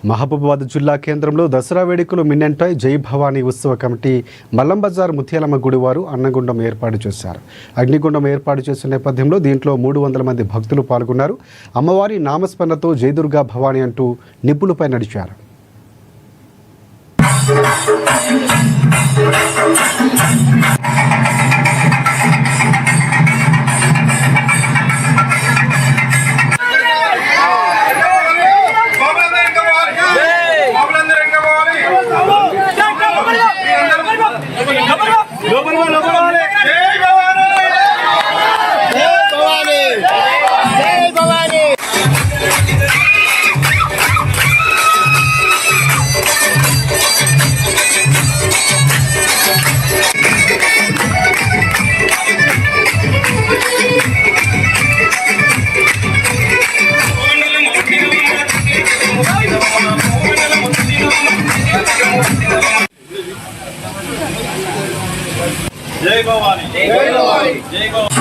మహబూబాబాద్ జిల్లా కేంద్రంలో దసరా వేడుకలు మిన్నెంటాయి. జై భవానీ ఉత్సవ కమిటీ మల్లం బజార్ ముత్యాలమ్మ గుడి వారు అన్నగుండం ఏర్పాటు చేశారు. అగ్నిగుండం ఏర్పాటు చేసిన నేపథ్యంలో దీంట్లో 300 మంది భక్తులు పాల్గొన్నారు. అమ్మవారి నామస్మరణతో జై దుర్గా భవానీ అంటూ నిప్పులపై నడిచారు. जय भवानी जय भवानी जय भवानी।